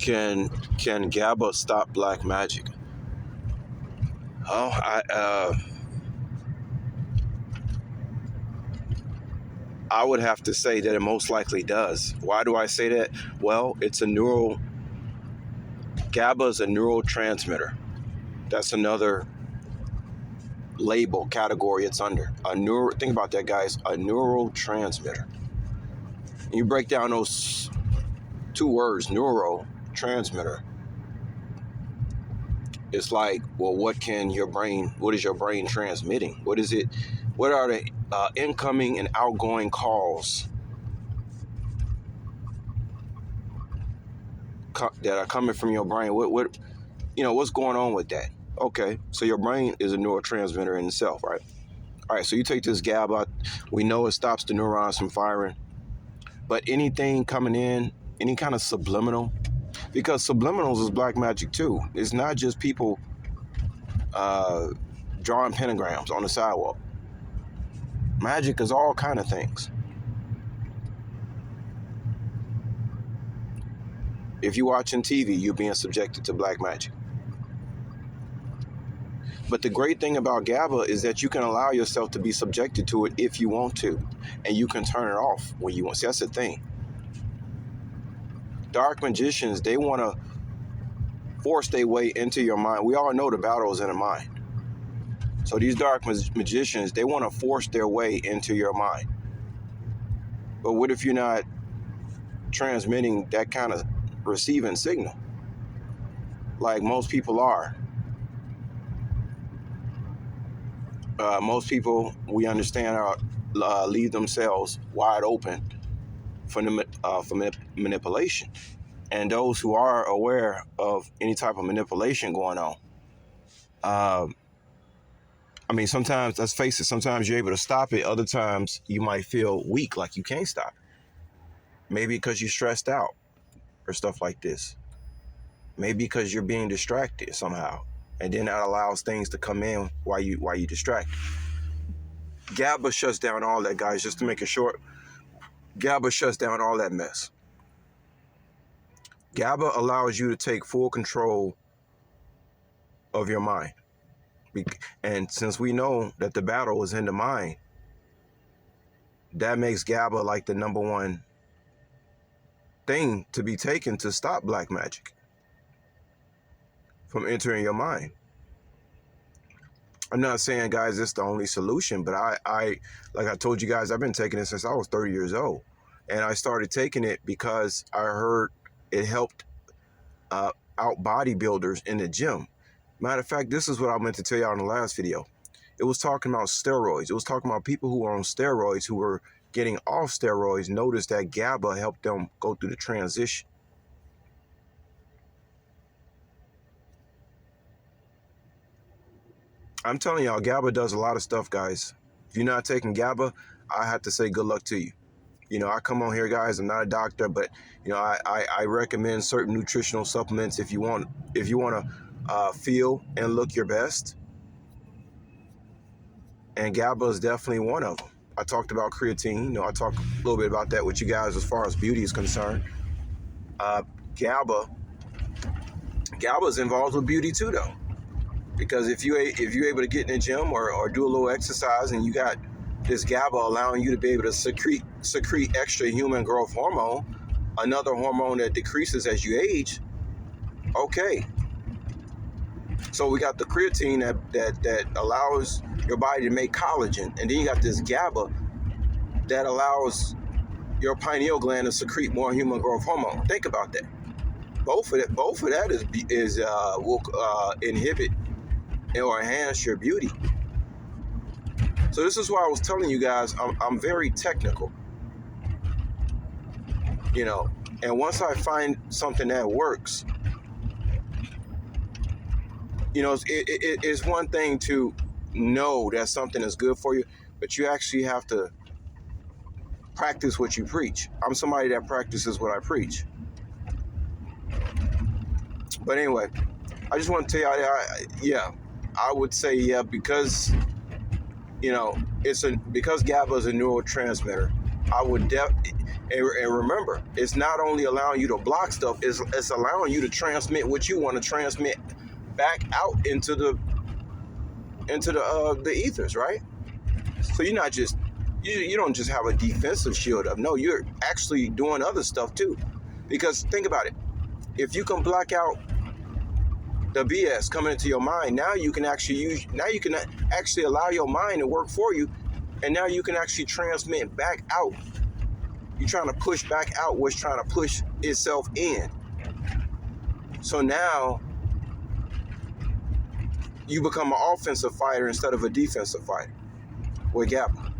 Can GABA stop black magic? Oh, I would have to say that it most likely does. Why do I say that? Well, GABA is a neurotransmitter. That's another label category it's under. Think about that, guys. A neurotransmitter. And you break down those two words, neurotransmitter. It's like, well, what is your brain transmitting? What is it? What are the incoming and outgoing calls that are coming from your brain? What's going on with that? Okay, so your brain is a neurotransmitter in itself, right? All right, so you take this GABA, we know it stops the neurons from firing, but anything coming in, any kind of subliminal, because subliminals is black magic too. It's not just people drawing pentagrams on the sidewalk. Magic is all kind of things. If you're watching TV, you're being subjected to black magic. But the great thing about GABA is that you can allow yourself to be subjected to it if you want to, and you can turn it off when you want. See, that's the thing. Dark magicians, they want to force their way into your mind. We all know the battle is in the mind. So these dark magicians, they want to force their way into your mind. But what if you're not transmitting that kind of receiving signal like most people are? Most people, we understand, leave themselves wide open for manipulation. And those who are aware of any type of manipulation going on, sometimes, let's face it, sometimes you're able to stop it. Other times you might feel weak, like you can't stop it. Maybe because you're stressed out or stuff like this. Maybe because you're being distracted somehow. And then that allows things to come in while you distract. GABA shuts down all that, guys. Just to make it short, GABA shuts down all that mess. GABA allows you to take full control of your mind. And since we know that the battle is in the mind, that makes GABA like the number one thing to be taken to stop black magic from entering your mind. I'm not saying, guys, it's the only solution, but I like I told you guys, I've been taking it since I was 30 years old. And I started taking it because I heard it helped out bodybuilders in the gym. Matter of fact, this is what I meant to tell y'all in the last video. It was talking about steroids. It was talking about people who were on steroids, who were getting off steroids, noticed that GABA helped them go through the transition. I'm telling y'all, GABA does a lot of stuff, guys. If you're not taking GABA, I have to say good luck to you. I come on here, guys. I'm not a doctor, but I recommend certain nutritional supplements if you want to feel and look your best. And GABA is definitely one of them. I talked about creatine. I talked a little bit about that with you guys as far as beauty is concerned. GABA is involved with beauty too, though. Because if you're able to get in the gym or do a little exercise and you got this GABA allowing you to be able to secrete extra human growth hormone, another hormone that decreases as you age, okay. So we got the creatine that allows your body to make collagen, and then you got this GABA that allows your pineal gland to secrete more human growth hormone. Think about that. Both of that will inhibit or enhance your beauty. So this is why I was telling you guys, I'm very technical. And once I find something that works, it's one thing to know that something is good for you, but you actually have to practice what you preach. I'm somebody that practices what I preach. But anyway, I just want to tell you, I would say, because because GABA is a neurotransmitter, And remember, it's not only allowing you to block stuff, it's allowing you to transmit what you want to transmit back out into the ethers, right? So you're not just you don't just have a defensive shield up. No, you're actually doing other stuff too. Because think about it. If you can block out the BS coming into your mind, now you can actually allow your mind to work for you, and now you can actually transmit back out. You're trying to push back out what's trying to push itself in. So now you become an offensive fighter instead of a defensive fighter with gaba.